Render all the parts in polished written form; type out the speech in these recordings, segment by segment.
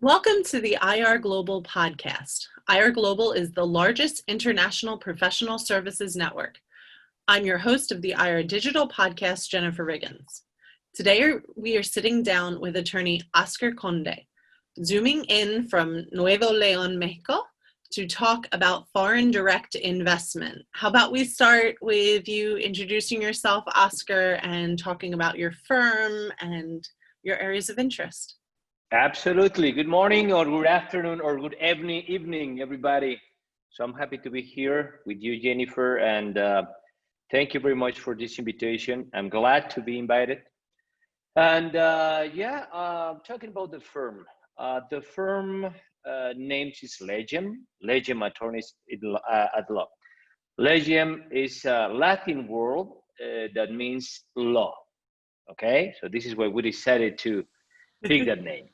Welcome to the IR Global podcast. IR Global is the largest international professional services network. I'm your host of the IR Digital podcast, Jennifer Riggins. Today we are sitting down with attorney Oscar Conde, zooming in from Nuevo León, Mexico, to talk about foreign direct investment. How about we start with you introducing yourself, Oscar, and talking about your firm and your areas of interest. Absolutely. Good morning or good afternoon or good evening, everybody. So I'm happy to be here with you, Jennifer, and thank you very much for this invitation. I'm glad to be invited. And talking about the firm. The firm name is Legem. Legem Attorneys at Law. Legem is a Latin word that means law. Okay, so this is why we decided to pick that name.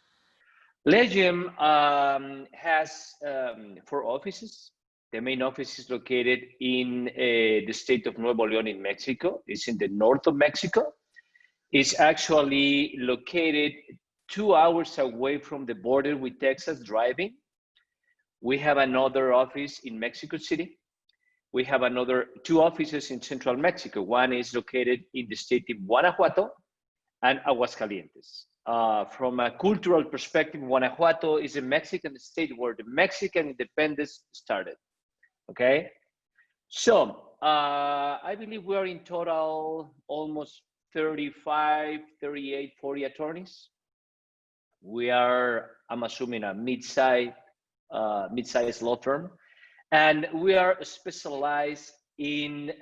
Legem has 4 offices. The main office is located in the state of Nuevo León in Mexico. It's in the north of Mexico. It's actually located 2 hours away from the border with Texas driving. We have another office in Mexico City. We have 2 offices in central Mexico. One is located in the state of Guanajuato and Aguascalientes. From a cultural perspective, Guanajuato is a Mexican state where the Mexican independence started, okay? So I believe we are in total almost 35, 38, 40 attorneys. We are, I'm assuming, a mid-sized law firm, and we are specialized in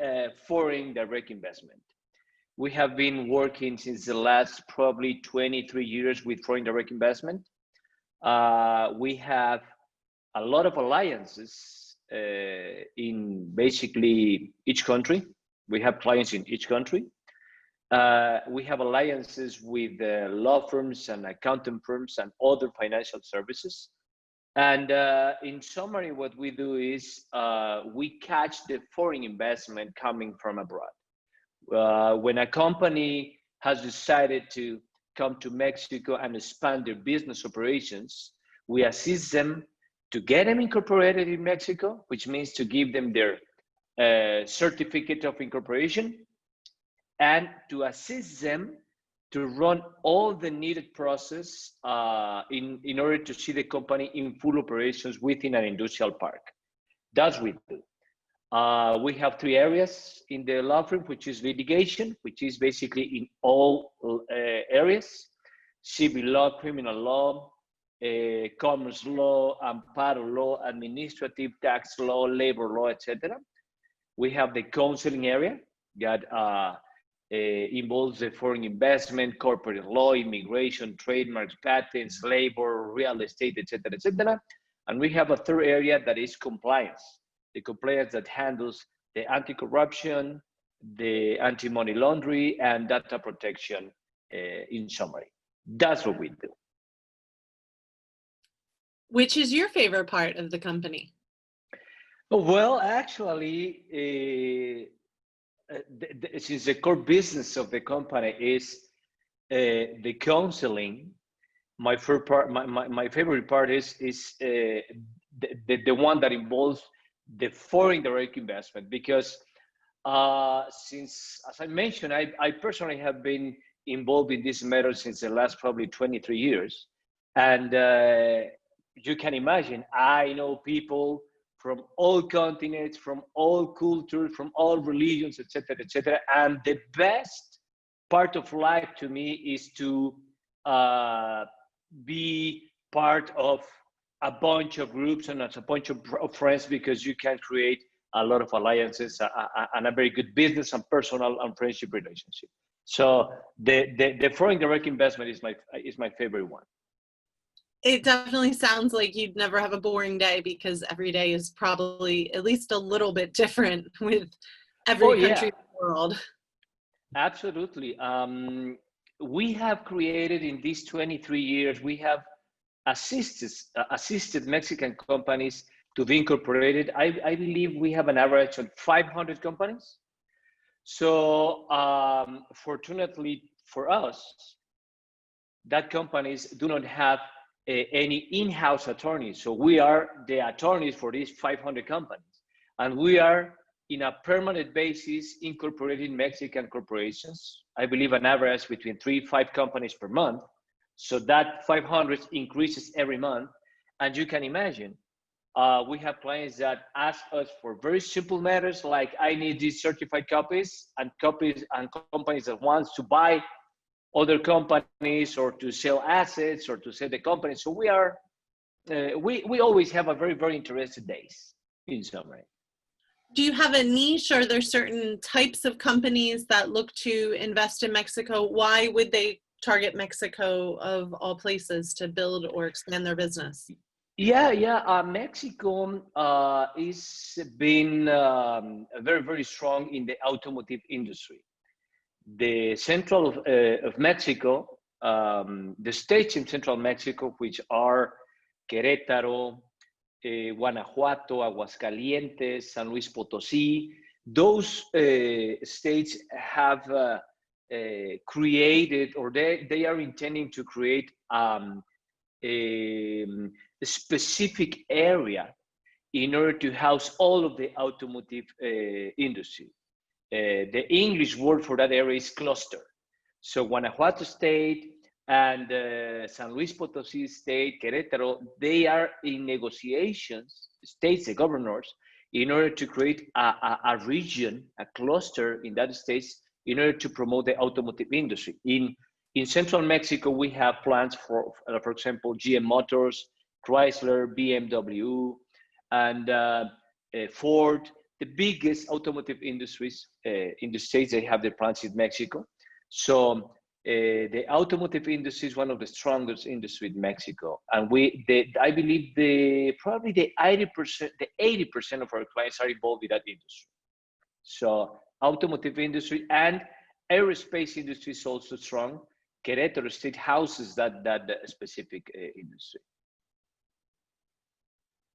foreign direct investment. We have been working since the last probably 23 years with foreign direct investment. We have a lot of alliances in basically each country. We have clients in each country. We have alliances with law firms and accounting firms and other financial services. And in summary, what we do is we catch the foreign investment coming from abroad. When a company has decided to come to Mexico and expand their business operations, we assist them to get them incorporated in Mexico, which means to give them their certificate of incorporation, and to assist them to run all the needed process in order to see the company in full operations within an industrial park. That's what we do. We have 3 areas in the law firm, which is litigation, which is basically in all areas: civil law, criminal law, commerce law, amparo law, administrative, tax law, labor law, etc. We have the counseling area that involves the foreign investment, corporate law, immigration, trademarks, patents, labor, real estate, etc., etc. And we have a 3rd area that is compliance. The compliance that handles the anti-corruption, the anti-money laundering, and data protection in summary. That's what we do. Which is your favorite part of the company? Well, actually, since the core business of the company is the counseling, my favorite part is the one that involves the foreign direct investment, because since, as I mentioned, I personally have been involved in this matter since the last probably 23 years. And you can imagine, I know people from all continents, from all cultures, from all religions, etc., etc. And the best part of life to me is to be part of a bunch of groups and a bunch of friends, because you can create a lot of alliances and a very good business and personal and friendship relationship. So the foreign direct investment is my favorite one. It definitely sounds like you'd never have a boring day, because every day is probably at least a little bit different with every country in the world. Absolutely. We have created in these 23 years, we have assisted Mexican companies to be incorporated. I believe we have an average of 500 companies. So fortunately for us, that companies do not have any in-house attorneys. So we are the attorneys for these 500 companies, and we are in a permanent basis incorporating Mexican corporations. I believe an average between 3-5 companies per month. So that 500 increases every month. And you can imagine, we have clients that ask us for very simple matters like, I need these certified copies, and companies that wants to buy other companies or to sell assets or to sell the company. So we always have a very, very interested days in summary. Do you have a niche? Are there certain types of companies that look to invest in Mexico? Why would they target Mexico of all places to build or expand their business? Yeah. Mexico is been very, very strong in the automotive industry. The central of Mexico, the states in central Mexico, which are Querétaro, Guanajuato, Aguascalientes, San Luis Potosí, those states have created, or they are intending to create a specific area in order to house all of the automotive industry. The English word for that area is cluster. So Guanajuato State and San Luis Potosí State, Querétaro, they are in negotiations, states, the governors, in order to create a region, a cluster in that states, in order to promote the automotive industry. In central Mexico, we have plants for example, GM Motors, Chrysler, BMW, and Ford, the biggest automotive industries in the States. They have their plants in Mexico. So the automotive industry is one of the strongest industries in Mexico. And I believe probably the 80% of our clients are involved in that industry. So automotive industry and aerospace industry is also strong. Querétaro State houses that specific industry.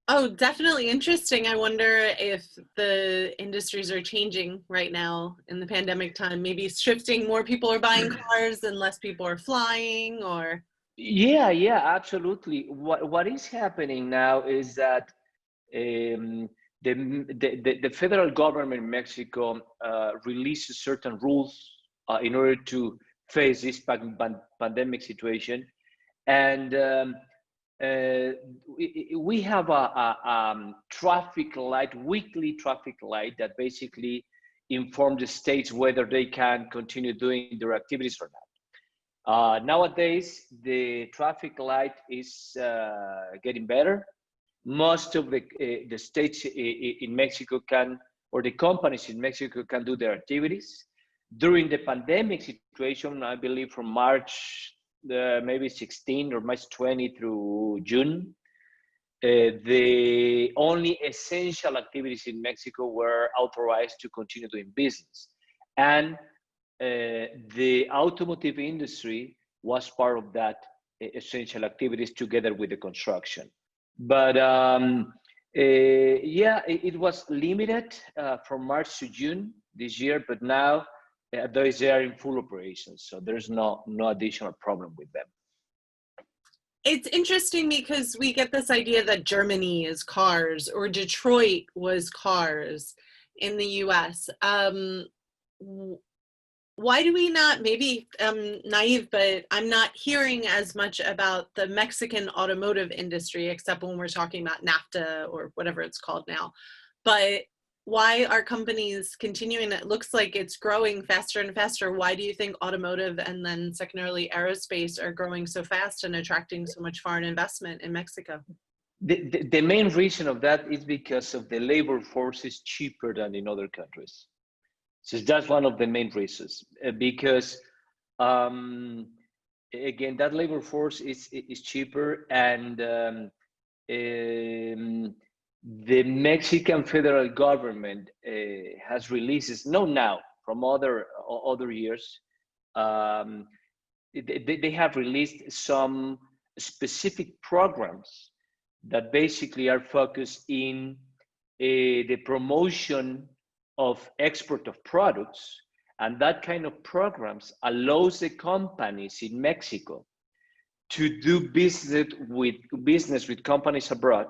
Oh, definitely interesting. I wonder if the industries are changing right now in the pandemic time, maybe shifting, more people are buying cars and less people are flying, or? Yeah, absolutely. What is happening now is that the federal government in Mexico releases certain rules in order to face this pandemic situation. And we have a traffic light, weekly traffic light that basically informs the states whether they can continue doing their activities or not. Nowadays, the traffic light is getting better. Most of the states in Mexico can, or the companies in Mexico can do their activities. During the pandemic situation, I believe from March maybe 16 or March 20 through June, the only essential activities in Mexico were authorized to continue doing business. And the automotive industry was part of that essential activities together with the construction. But it was limited from March to June this year, but now they are in full operation, so there's no additional problem with them. It's interesting because we get this idea that Germany is cars or Detroit was cars in the US. Why do we not, maybe I'm naive, but I'm not hearing as much about the Mexican automotive industry, except when we're talking about NAFTA or whatever it's called now. But why are companies continuing? It looks like it's growing faster and faster. Why do you think automotive and then secondarily aerospace are growing so fast and attracting so much foreign investment in Mexico? The main reason of that is because of the labor force is cheaper than in other countries. So that's one of the main reasons, because again, that labor force is cheaper, and the Mexican federal government has releases, not now, from other years, they have released some specific programs that basically are focused in the promotion of export of products, and that kind of programs allows the companies in Mexico to do business with companies abroad,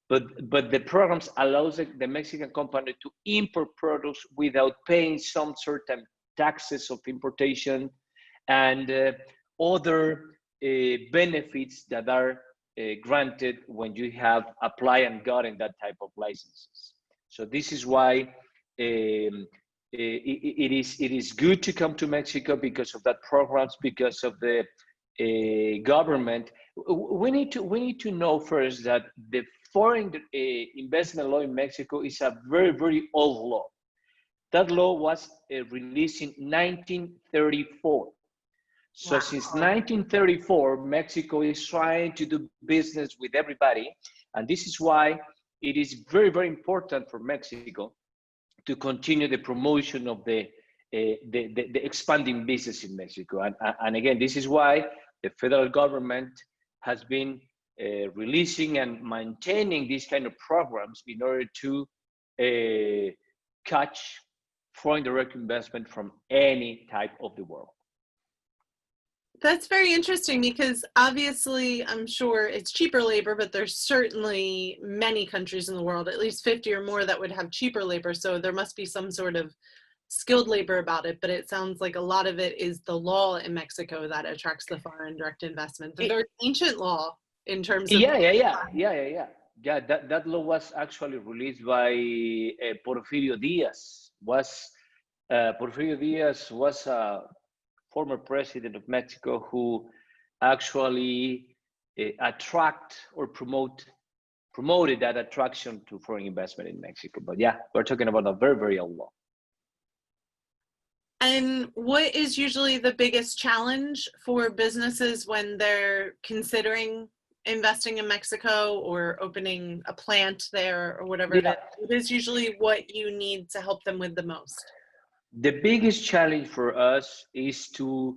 but the programs allows the Mexican company to import products without paying some certain taxes of importation and other benefits that are granted when you have applied and gotten that type of licenses. So this is why it is good to come to Mexico because of that programs, because of the government. We need to know first that the foreign investment law in Mexico is a very, very old law. That law was released in 1934. So since 1934, Mexico is trying to do business with everybody. And this is why it is very, very important for Mexico to continue the promotion of the expanding business in Mexico. And again, this is why the federal government has been releasing and maintaining these kind of programs in order to catch foreign direct investment from any type of the world. That's very interesting because obviously I'm sure it's cheaper labor, but there's certainly many countries in the world, at least 50 or more, that would have cheaper labor. So there must be some sort of skilled labor about it, but it sounds like a lot of it is the law in Mexico that attracts the foreign direct investment. The very ancient law in terms of that law was actually released by Porfirio Diaz. Porfirio Diaz was a former president of Mexico who actually attract or promoted that attraction to foreign investment in Mexico. But yeah, we're talking about a very, very old law. And what is usually the biggest challenge for businesses when they're considering investing in Mexico or opening a plant there or whatever it is? What is usually what you need to help them with the most? The biggest challenge for us is to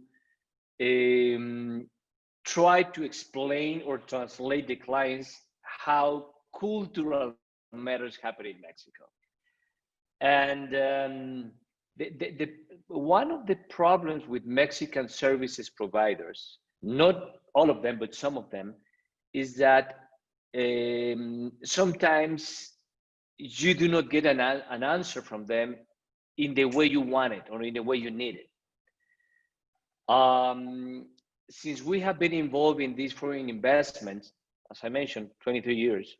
try to explain or translate the clients how cultural matters happen in Mexico. And one of the problems with Mexican services providers, not all of them, but some of them, is that sometimes you do not get an answer from them in the way you want it or in the way you need it. Since we have been involved in these foreign investments, as I mentioned, 23 years,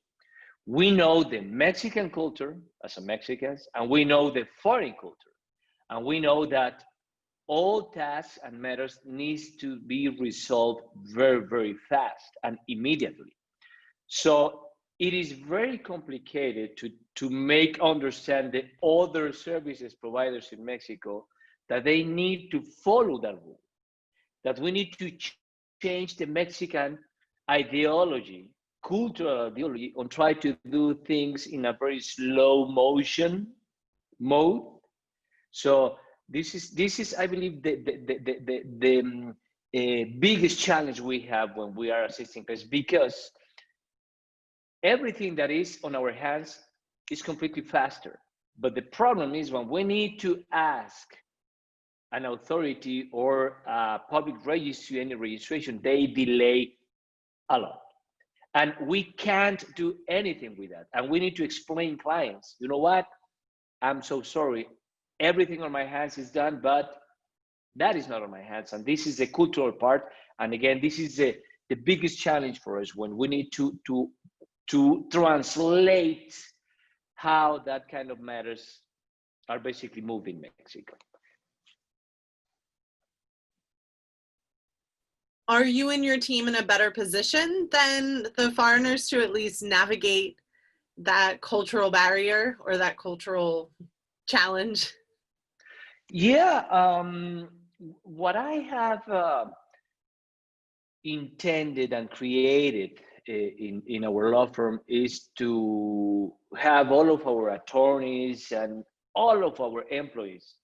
we know the Mexican culture as a Mexicans, and we know the foreign culture. And we know that all tasks and matters needs to be resolved very, very fast and immediately. So it is very complicated to make understand the other services providers in Mexico that they need to follow that rule, that we need to change the Mexican ideology, cultural ideology, and try to do things in a very slow motion mode. So this is I believe the biggest challenge we have when we are assisting clients, because everything that is on our hands is completely faster. But the problem is when we need to ask an authority or a public registry, any registration, they delay a lot. And we can't do anything with that. And we need to explain clients, you know what? I'm so sorry. Everything on my hands is done, but that is not on my hands. And this is the cultural part. And again, this is the biggest challenge for us when we need to translate how that kind of matters are basically moved in Mexico. Are you and your team in a better position than the foreigners to at least navigate that cultural barrier or that cultural challenge? Yeah, what I have intended and created in our law firm is to have all of our attorneys and all of our employees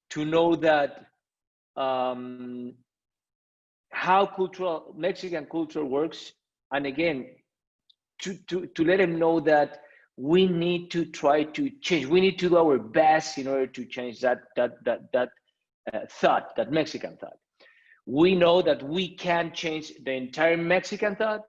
to know that how Mexican culture works, and again to let them know that we need to try to change. We need to do our best in order to change that thought, that Mexican thought. We know that we can't change the entire Mexican thought,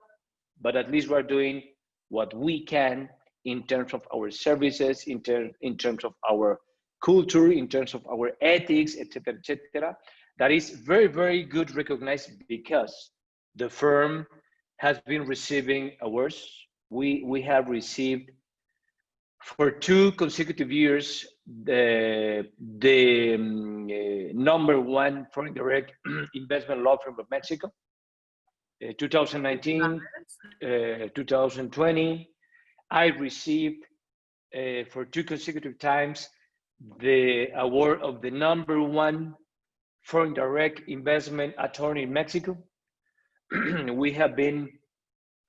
but at least we're doing what we can in terms of our services, in terms of our culture, in terms of our ethics, etc., etc. That is very, very good recognized because the firm has been receiving awards. We have received for 2 consecutive years the #1 foreign direct investment law firm of Mexico. 2019, 2020, I received for 2 consecutive times the award of the #1 foreign direct investment attorney in Mexico. We have been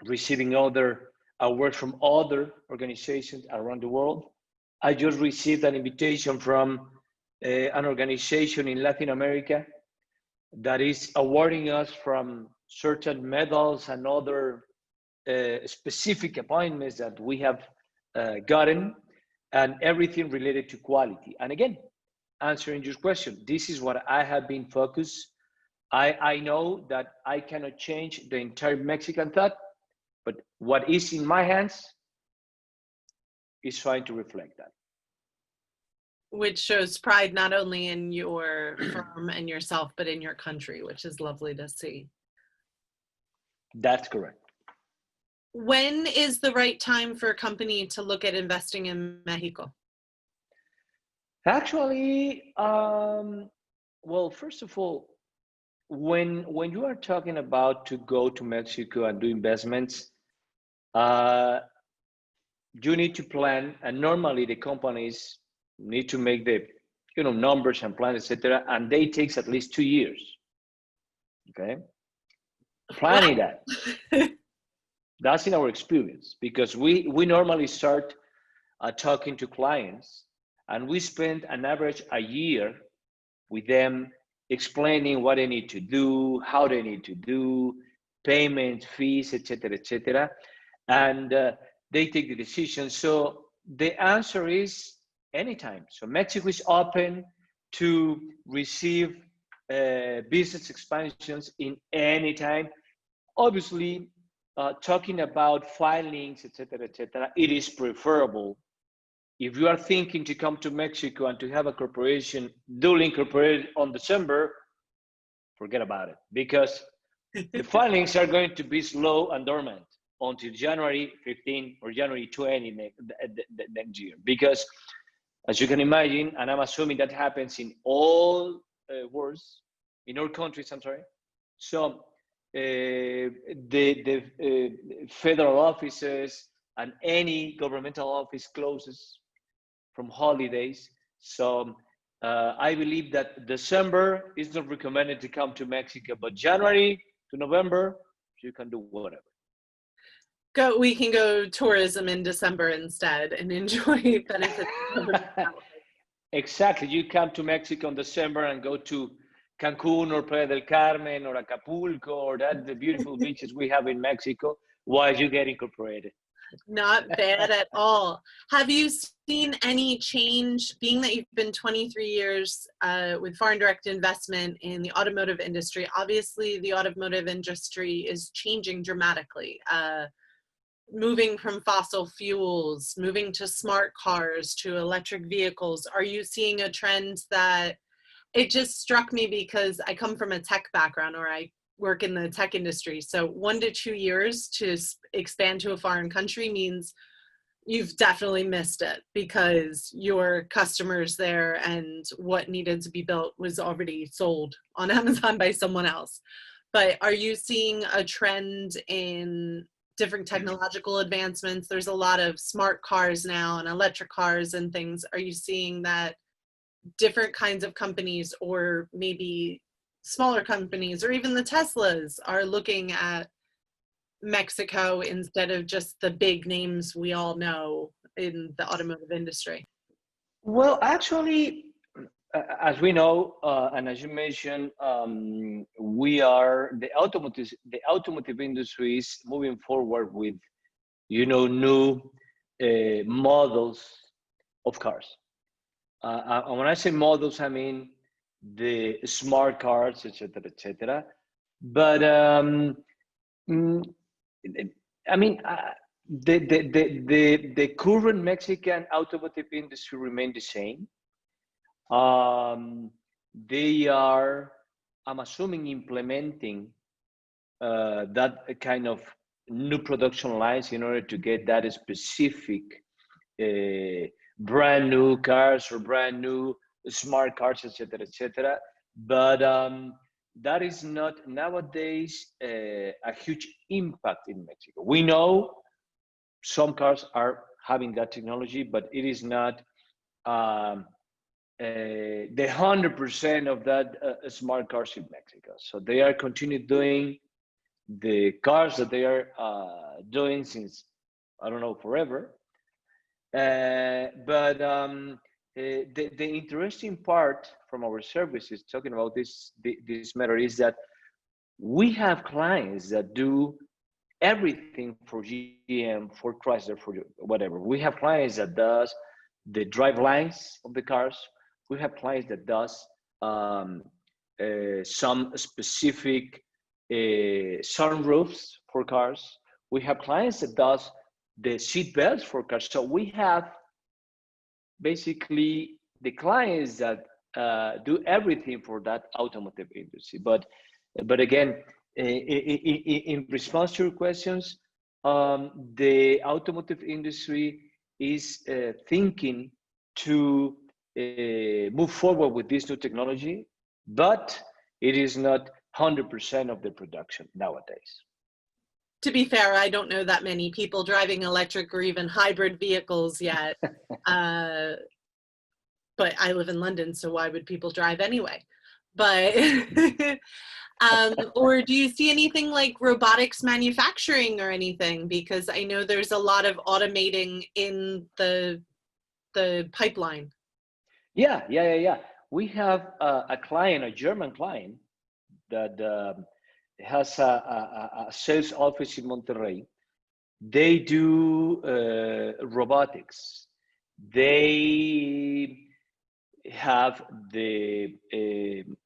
receiving other awards from other organizations around the world. I just received an invitation from an organization in Latin America that is awarding us from certain medals and other specific appointments that we have gotten, and everything related to quality. And again, answering your question, this is what I have been focused. I know that I cannot change the entire Mexican thought, but what is in my hands is trying to reflect that. Which shows pride not only in your firm and yourself, but in your country, which is lovely to see. That's correct. When is the right time for a company to look at investing in Mexico? Actually, well, first of all, when you are talking about to go to Mexico and do investments, you need to plan, and normally the companies need to make the numbers and plans, etc., and they takes at least 2 years. Okay, planning that. That's in our experience, because we normally start talking to clients, and we spend an average a year with them explaining what they need to do, how they need to do, payment, fees, etc., etc., and they take the decision. So the answer is anytime. So Mexico is open to receive business expansions in any time. Obviously, talking about filings, etc., etc., it is preferable. If you are thinking to come to Mexico and to have a corporation duly incorporated on December, forget about it, because the filings are going to be slow and dormant until January 15 or January 20 next year. Because as you can imagine, and I'm assuming that happens in all worlds, in all countries, I'm sorry. So the federal offices and any governmental office closes from holidays. So I believe that December is not recommended to come to Mexico, but January to November, you can do whatever. We can go tourism in December instead and enjoy benefits. Exactly. You come to Mexico in December and go to Cancun or Playa del Carmen or Acapulco or the beautiful beaches we have in Mexico while you get incorporated. Not bad at all. Have you seen any change, being that you've been 23 years with foreign direct investment in the automotive industry? Obviously, the automotive industry is changing dramatically. Moving from fossil fuels, moving to smart cars, to electric vehicles. Are you seeing a trend that, it just struck me because I come from a tech background, or I work in the tech industry. So 1 to 2 years to expand to a foreign country means you've definitely missed it, because your customers there and what needed to be built was already sold on Amazon by someone else. But are you seeing a trend in different technological advancements? There's a lot of smart cars now and electric cars and things. Are you seeing that different kinds of companies, or maybe smaller companies, or even the Teslas, are looking at Mexico instead of just the big names we all know in the automotive industry? Well, actually, as we know, and as you mentioned, we are the automotive industry is moving forward with, new models of cars. And when I say models, I mean the smart cars, etc., etc. But mm, I mean, the current Mexican automotive industry remain the same. They are, I'm assuming, implementing that kind of new production lines in order to get that specific brand new cars or brand new smart cars, etc., etc. But that is not nowadays a huge impact in Mexico. We know some cars are having that technology, but it is not the 100% of that smart cars in Mexico. So they are continue doing the cars that they are doing since, I don't know, forever. But the interesting part from our services, talking about this matter, is that we have clients that do everything for GM, for Chrysler, for whatever. We have clients that does the drive lines of the cars. We have clients that does some specific sunroofs for cars. We have clients that does the seat belts for cars. So we have basically the clients that do everything for that automotive industry. But again, in response to your questions, the automotive industry is thinking to move forward with this new technology, but it is not 100% of the production nowadays. To be fair, I don't know that many people driving electric or even hybrid vehicles yet. But I live in London, so why would people drive anyway? But or do you see anything like robotics manufacturing or anything? Because I know there's a lot of automating in the pipeline. Yeah. We have a client, a German client, that has a sales office in Monterrey. They do robotics. They have the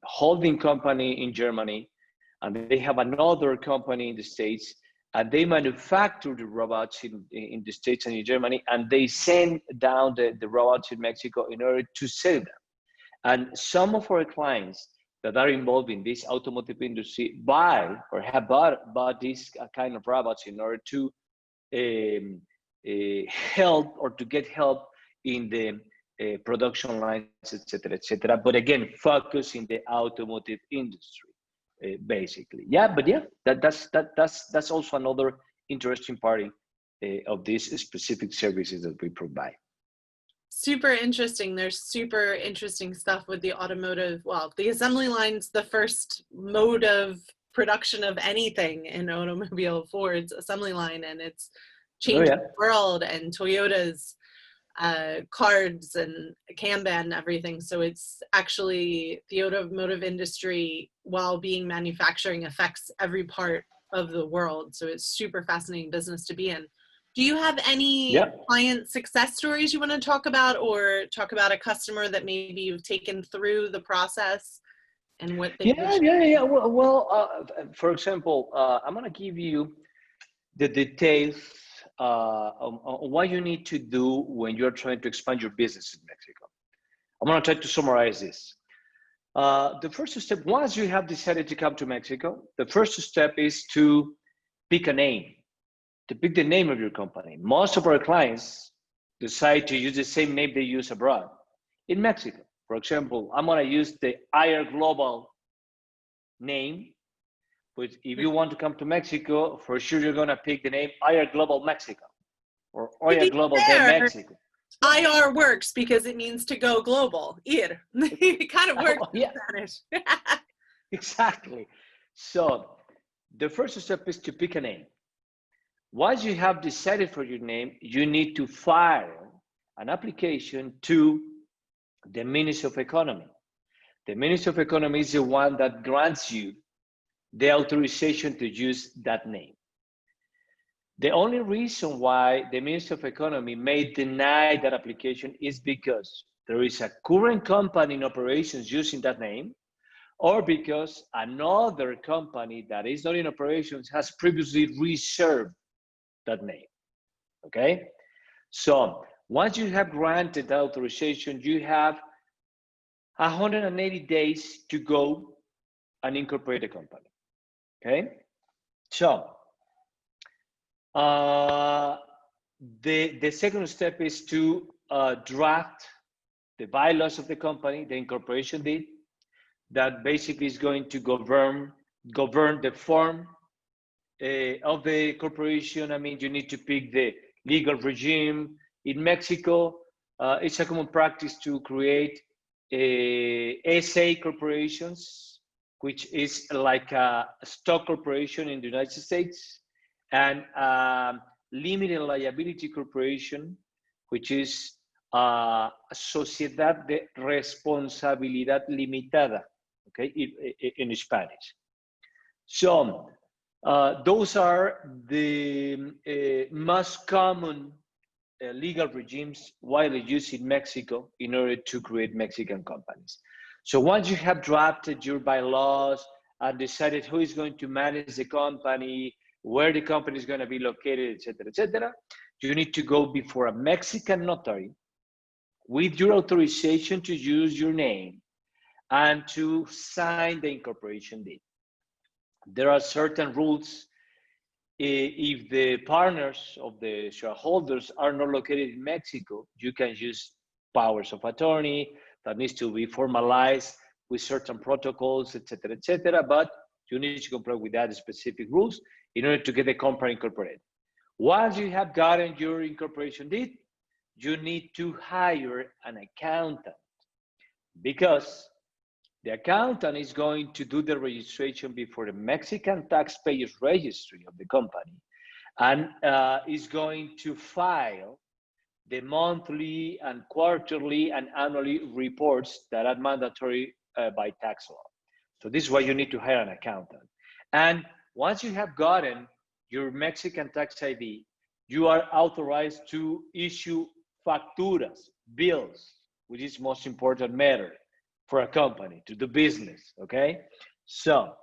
holding company in Germany, and they have another company in the States, and they manufacture the robots in the States and in Germany, and they send down the robots in Mexico in order to sell them. And some of our clients that are involved in this automotive industry buy or have bought these kind of robots in order to help or to get help in the production lines, etc., etc. But again, focus in the automotive industry, basically. Yeah, but yeah, that's also another interesting part of these specific services that we provide. Super interesting. There's super interesting stuff with the automotive. Well, the assembly line's the first mode of production of anything in automobile. Ford's assembly line, and it's changed the world, and Toyota's cards and Kanban and everything. So it's actually the automotive industry, while being manufacturing, affects every part of the world. So it's super fascinating business to be in. Do you have any client success stories you want to talk about, or talk about a customer that maybe you've taken through the process and what they Yeah. Well, for example, I'm going to give you the details on what you need to do when you're trying to expand your business in Mexico. I'm going to try to summarize this. The first step, once you have decided to come to Mexico, the first step is to pick a name, to pick the name of your company. Most of our clients decide to use the same name they use abroad. In Mexico, for example, I'm going to use the IR Global name. But if you want to come to Mexico, for sure you're going to pick the name IR Global Mexico or IR Global de Mexico. IR works because it means to go global. Ir. It kind of works in Spanish. Exactly. So the first step is to pick a name. Once you have decided for your name, you need to file an application to the Ministry of Economy. The Ministry of Economy is the one that grants you the authorization to use that name. The only reason why the Ministry of Economy may deny that application is because there is a current company in operations using that name, or because another company that is not in operations has previously reserved that name, okay? So once you have granted that authorization, you have 180 days to go and incorporate the company, okay? So the second step is to draft the bylaws of the company, the incorporation deed, that basically is going to govern the form of the corporation. I mean, you need to pick the legal regime. In Mexico, it's a common practice to create SA corporations, which is like a stock corporation in the United States, and limited liability corporation, which is Sociedad de Responsabilidad Limitada, okay, in Spanish. So those are the most common legal regimes widely used in Mexico in order to create Mexican companies. So once you have drafted your bylaws and decided who is going to manage the company, where the company is going to be located, etc., you need to go before a Mexican notary with your authorization to use your name and to sign the incorporation deed. There are certain rules. If the partners of the shareholders are not located in Mexico, you can use powers of attorney that needs to be formalized with certain protocols, etc., but you need to comply with that specific rules in order to get the company incorporated. Once you have gotten your incorporation deed, you need to hire an accountant, because the accountant is going to do the registration before the Mexican taxpayers registry of the company, and is going to file the monthly and quarterly and annually reports that are mandatory by tax law. So this is why you need to hire an accountant. And once you have gotten your Mexican tax ID, you are authorized to issue facturas, bills, which is most important matter for a company to do business, okay? So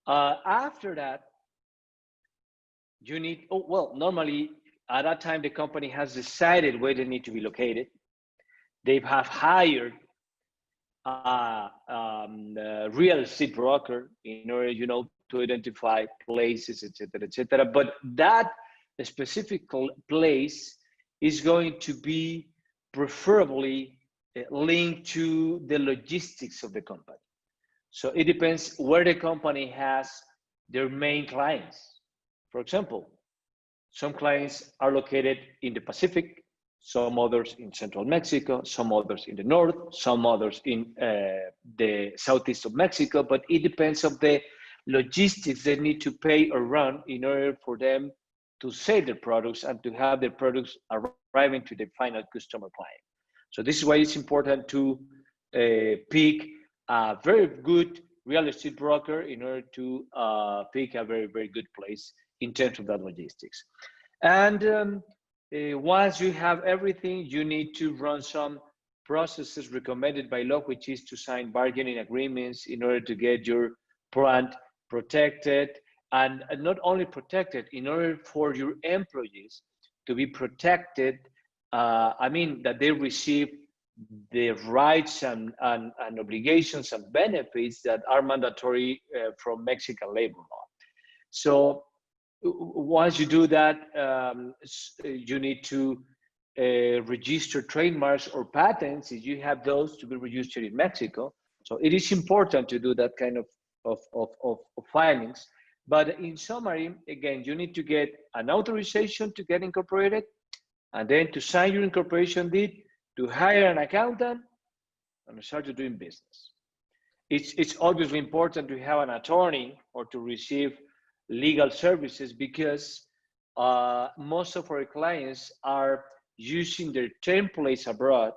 after that, you need, normally at that time the company has decided where they need to be located. They have hired a real estate broker in order, to identify places, etc. But that specific place is going to be preferably linked to the logistics of the company. So it depends where the company has their main clients. For example, some clients are located in the Pacific, some others in central Mexico, some others in the north, some others in the southeast of Mexico, but it depends on the logistics they need to pay or run in order for them to sell their products and to have their products arriving to the final customer client. So this is why it's important to pick a very good real estate broker in order to pick a very, very good place in terms of that logistics. And once you have everything, you need to run some processes recommended by law, which is to sign bargaining agreements in order to get your plant protected, and not only protected, in order for your employees to be protected, that they receive the rights and obligations and benefits that are mandatory from Mexican labor law. So once you do that, you need to register trademarks or patents, if you have those, to be registered in Mexico. So it is important to do that kind of filings. But in summary, again, you need to get an authorization to get incorporated, and then to sign your incorporation deed, to hire an accountant, and start to doing business. It's obviously important to have an attorney or to receive legal services, because most of our clients are using their templates abroad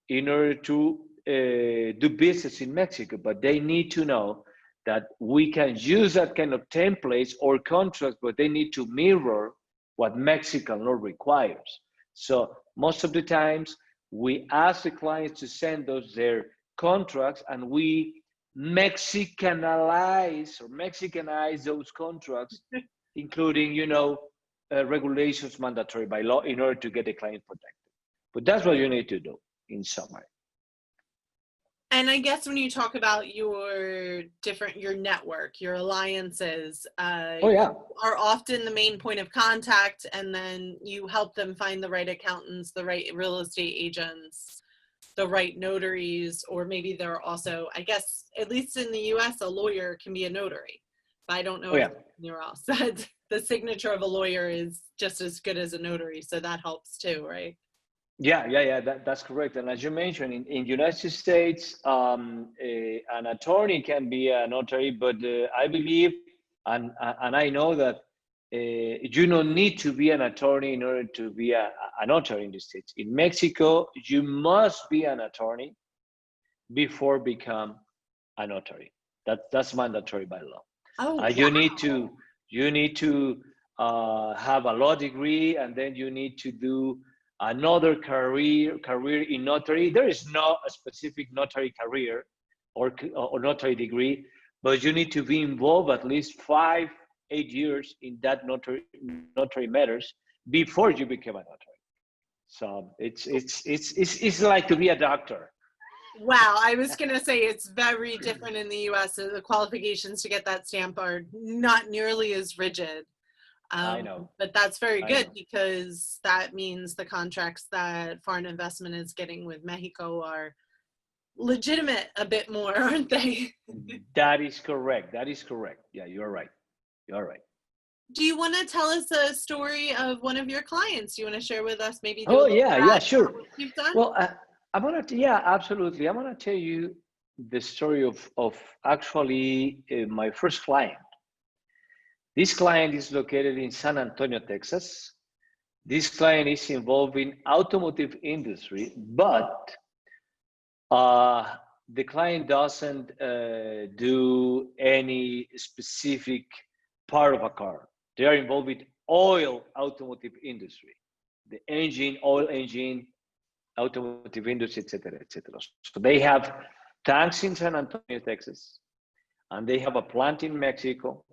in order to do business in Mexico, but they need to know that we can use that kind of templates or contracts, but they need to mirror what Mexican law requires. So most of the times we ask the clients to send us their contracts, and we Mexicanize those contracts, including, regulations mandatory by law in order to get the client protected. But that's what you need to do in summary. And I guess when you talk about your network, your alliances, are often the main point of contact, and then you help them find the right accountants, the right real estate agents, the right notaries, or maybe there are also, I guess, at least in the US, a lawyer can be a notary. But I don't know anywhere else that the signature of a lawyer is just as good as a notary, so that helps too, right? Yeah, that's correct. And as you mentioned, in United States, an attorney can be a notary, but I believe, and I know that you don't need to be an attorney in order to be a notary in the States. In Mexico, you must be an attorney before become a notary. That's mandatory by law. Oh, wow. You need to have a law degree, and then you need to do another career in notary. There is no a specific notary career or notary degree, but you need to be involved at least 5-8 years in that notary matters before you become a notary. So it's like to be a doctor. Wow, I was going to say it's very different in the US. So the qualifications to get that stamp are not nearly as rigid. I know. But that's very good, because that means the contracts that foreign investment is getting with Mexico are legitimate a bit more, aren't they? That is correct. Yeah, you're right. Do you want to tell us a story of one of your clients? You want to share with us, maybe? Yeah, sure. You've done? Well, absolutely. I'm gonna tell you the story of actually my first client. This client is located in San Antonio, Texas. This client is involved in automotive industry, but the client doesn't do any specific part of a car. They are involved with automotive industry, the oil engine, automotive industry, etc., etc. So they have tanks in San Antonio, Texas, and they have a plant in Mexico,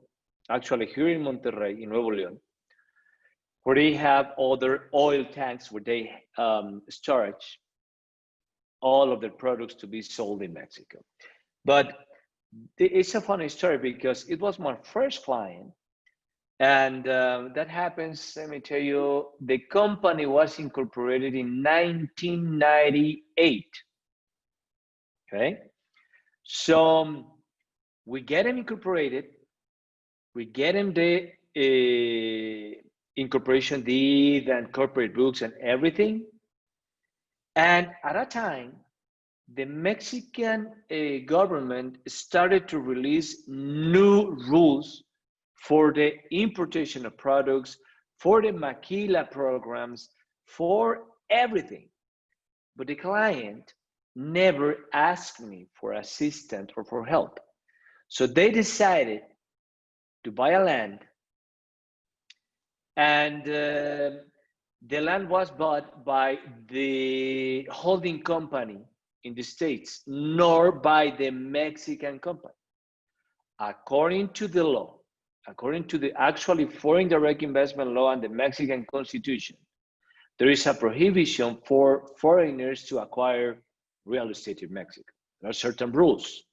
actually here in Monterrey, in Nuevo León, where they have other oil tanks where they storage all of their products to be sold in Mexico. But it's a funny story because it was my first client, and that happens, let me tell you, the company was incorporated in 1998. Okay, so we get them incorporated, we get them the incorporation deed and corporate books and everything. And at a time, the Mexican government started to release new rules for the importation of products, for the maquila programs, for everything. But the client never asked me for assistance or for help. So they decided to buy a land, and the land was bought by the holding company in the States, nor by the Mexican company. According to the law, according to the actually foreign direct investment law and the Mexican Constitution, there is a prohibition for foreigners to acquire real estate in Mexico. There are certain rules.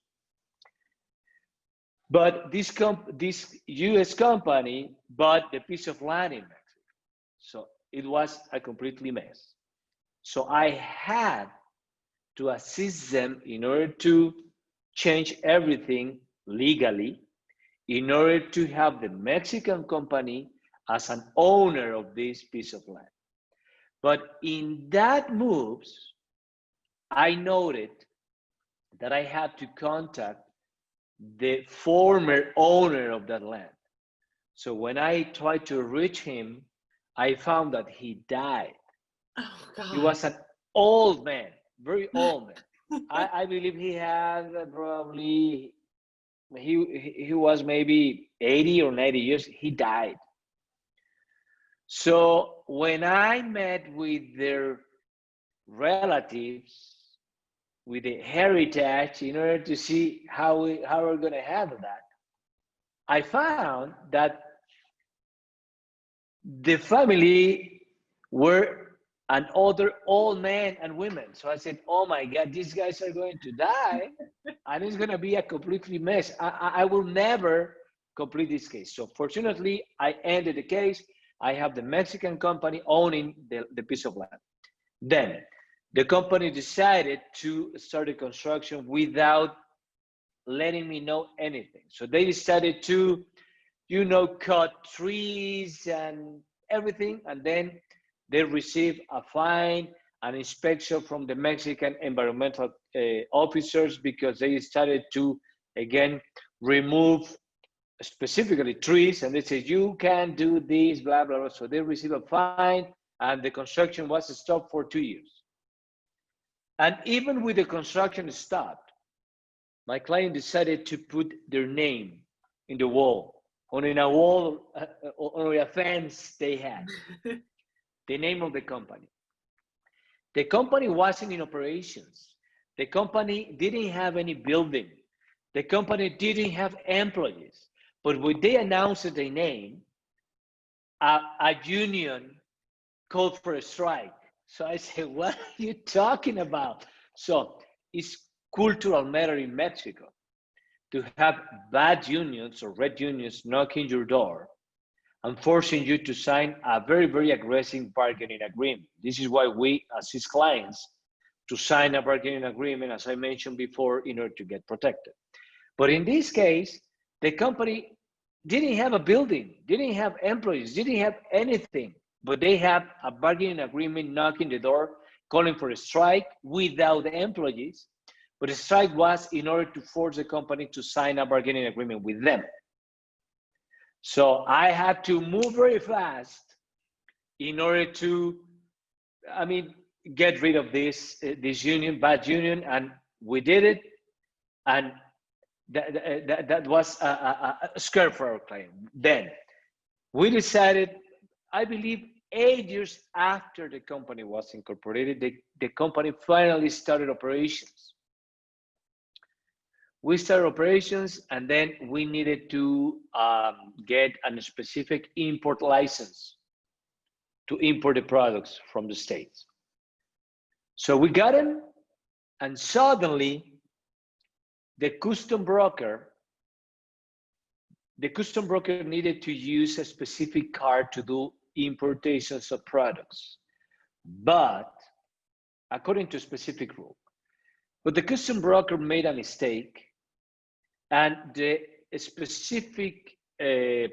But this US company bought the piece of land in Mexico. So it was a completely mess. So I had to assist them in order to change everything legally, in order to have the Mexican company as an owner of this piece of land. But in that moves, I noted that I had to contact the former owner of that land. So when I tried to reach him, I found that he died. Oh, God. He was an old man, very old man. I believe he had probably, he was maybe 80 or 90 years. He died. So when I met with their relatives with a heritage in order to see how we're going to handle that. I found that the family were an other old men and women. So I said, oh my God, these guys are going to die and it's going to be a completely mess. I will never complete this case. So fortunately, I ended the case. I have the Mexican company owning the piece of land. Then the company decided to start the construction without letting me know anything. So they decided to, cut trees and everything, and then they received a fine, an inspection from the Mexican environmental officers because they started to, again, remove specifically trees, and they said, you can't do this, blah, blah, blah. So they received a fine, and the construction was stopped for 2 years. And even with the construction stopped, my client decided to put their name in the wall, on a wall, or a fence they had, the name of the company. The company wasn't in operations. The company didn't have any building. The company didn't have employees. But when they announced their name, a union called for a strike. So I said, what are you talking about? So it's cultural matter in Mexico to have bad unions or red unions knocking your door and forcing you to sign a very, very aggressive bargaining agreement. This is why we assist clients to sign a bargaining agreement, as I mentioned before, in order to get protected. But in this case, the company didn't have a building, didn't have employees, didn't have anything, but they have a bargaining agreement knocking the door, calling for a strike without the employees. But the strike was in order to force the company to sign a bargaining agreement with them. So I had to move very fast in order to, get rid of this union, bad union, and we did it. And that was a scare for our client. Then we decided, I believe 8 years after the company was incorporated, the company finally started operations. We started operations, and then we needed to get a specific import license to import the products from the States. So we got them, and suddenly the custom broker needed to use a specific card to do importations of products, but according to a specific rule. But the custom broker made a mistake, and the specific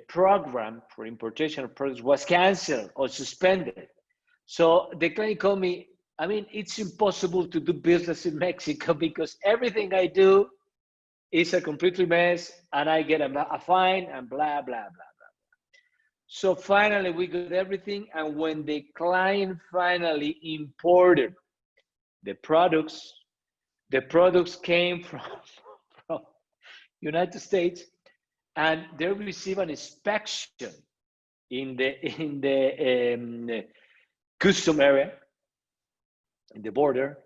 program for importation of products was canceled or suspended. So the client called me, it's impossible to do business in Mexico because everything I do is a completely mess, and I get a fine and blah, blah, blah, blah. So finally we got everything, and when the client finally imported the products came from United States, and they received an inspection in the custom area, in the border,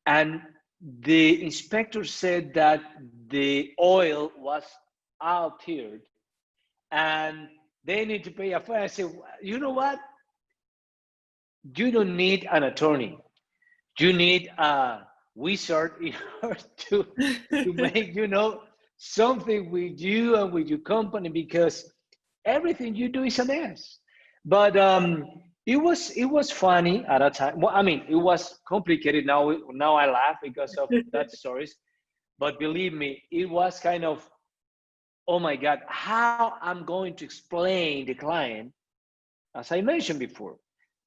and the inspector said that the oil was altered and they need to pay a fine. I said, you know what? You don't need an attorney. You need a wizard in order to make, something with you and with your company, because everything you do is a mess. But it was funny at that time. Well, it was complicated. Now I laugh because of that stories. But believe me, it was kind of, oh my God, how I'm going to explain the client, as I mentioned before,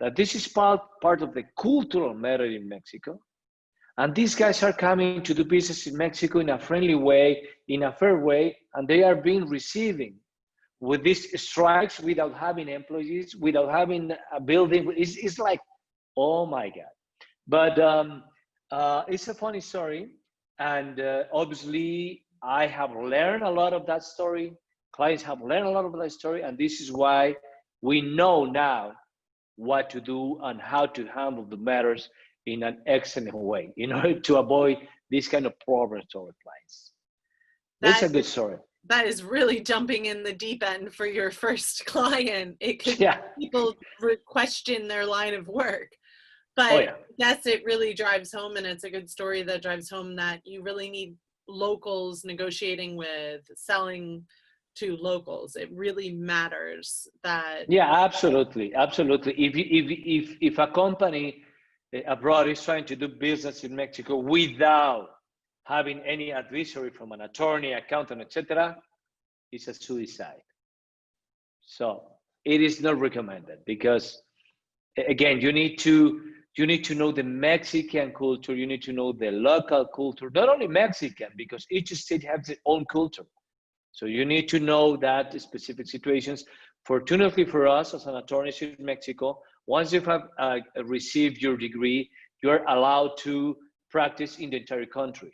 that this is part of the cultural matter in Mexico. And these guys are coming to do business in Mexico in a friendly way, in a fair way, and they are being receiving with these strikes without having employees, without having a building. It's like, oh my God. But it's a funny story. And obviously, I have learned a lot of that story. Clients have learned a lot of that story. And this is why we know now what to do and how to handle the matters in an excellent way in order to avoid these kind of problems to our clients. That's a good story. That is really jumping in the deep end for your first client. It could Yeah. people question their line of work. But Oh, yeah. yes, it really drives home, and it's a good story that drives home that you really need locals negotiating with, selling to locals. It really matters that. Yeah, absolutely, absolutely. If a company abroad is trying to do business in Mexico without having any advisory from an attorney, accountant, etc., it's a suicide. So it is not recommended because, again, you need to know the Mexican culture. You need to know the local culture, not only Mexican, because each state has its own culture. So you need to know that specific situations. Fortunately for us as an attorney in Mexico, once you have received your degree, you're allowed to practice in the entire country.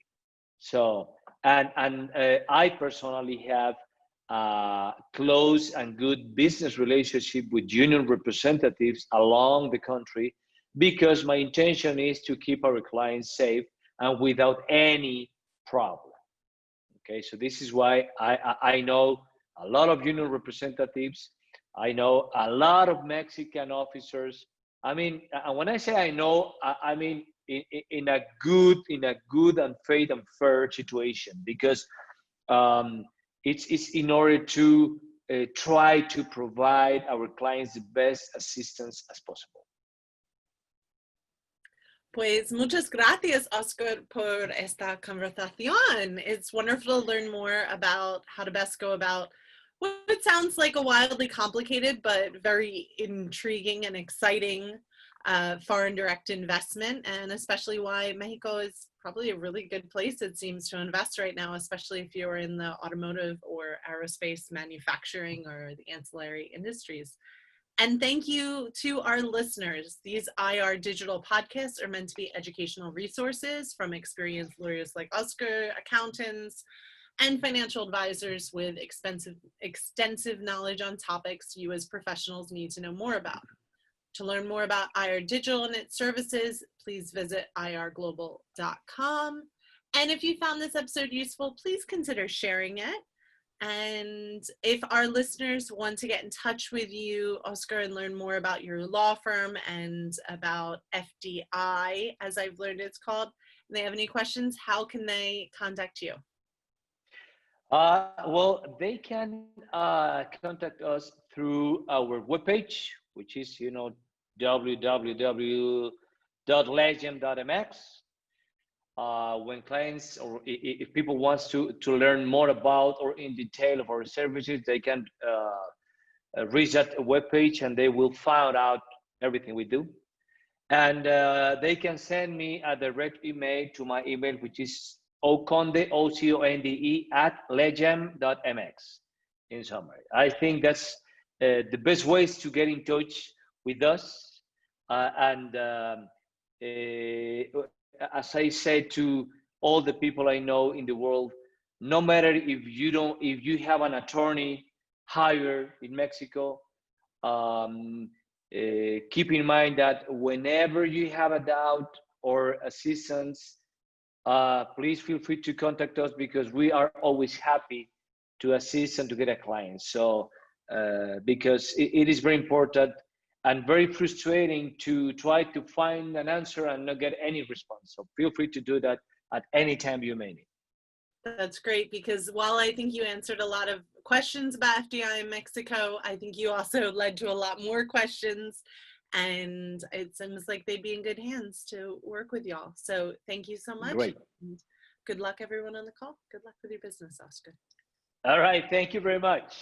So, and I personally have close and good business relationship with union representatives along the country, because my intention is to keep our clients safe and without any problem. Okay, so this is why I know a lot of union representatives. I know a lot of Mexican officers. I mean, when I say I know, I mean in a good and fair situation, because it's in order to try to provide our clients the best assistance as possible. Pues muchas gracias, Oscar, por esta conversación. It's wonderful to learn more about how to best go about what sounds like a wildly complicated but very intriguing and exciting foreign direct investment, and especially why Mexico is probably a really good place, it seems, to invest right now, especially if you're in the automotive or aerospace manufacturing or the ancillary industries. And thank you to our listeners. These IR digital podcasts are meant to be educational resources from experienced lawyers like Oscar, accountants, and financial advisors with extensive knowledge on topics you as professionals need to know more about. To learn more about IR Digital and its services, please visit irglobal.com. And if you found this episode useful, please consider sharing it. And if our listeners want to get in touch with you, Oscar, and learn more about your law firm and about FDI, as I've learned it's called, and they have any questions, how can they contact you? Well, they can contact us through our webpage, which is, www.legem.mx. When clients or if people wants to learn more about or in detail of our services, they can reach that webpage and they will find out everything we do. And they can send me a direct email to my email, which is Oconde, OCONDE @legem.mx. In summary, I think that's the best ways to get in touch with us. As I said to all the people I know in the world, no matter if you have an attorney hired in Mexico, keep in mind that whenever you have a doubt or assistance, please feel free to contact us, because we are always happy to assist and to get a client. So because it is very important and very frustrating to try to find an answer and not get any response. So feel free to do that at any time you may need. That's great, because while I think you answered a lot of questions about FDI in Mexico, I think you also led to a lot more questions, and it seems like they'd be in good hands to work with y'all. So thank you so much. Great. And good luck, everyone on the call. Good luck with your business, Oscar. All right. Thank you very much.